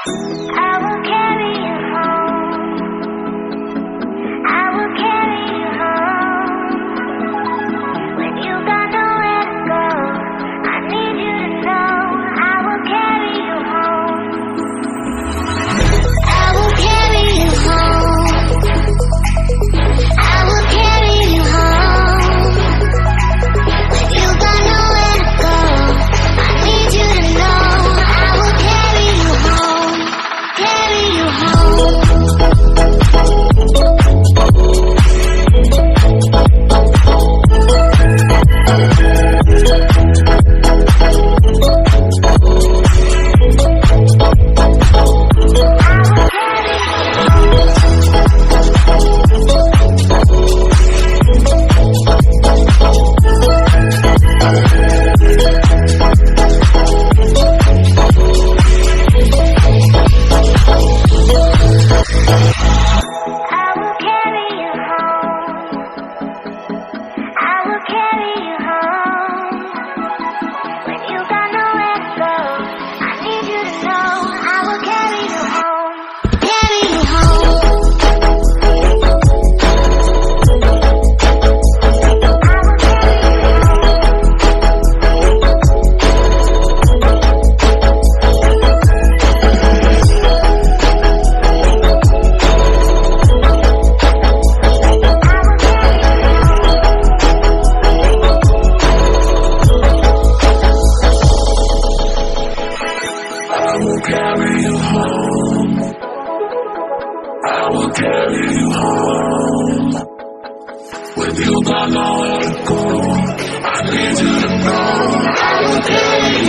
I will carry you home. I will carry you home. When you got nowhere to go, I need you to know I will carry you home. I will carry you home. I will carry you home. When you got nowhere to go, I need you to know I will carry you home. Carry you home. I will carry you home. When you got nowhere to go, I need you to know I will carry you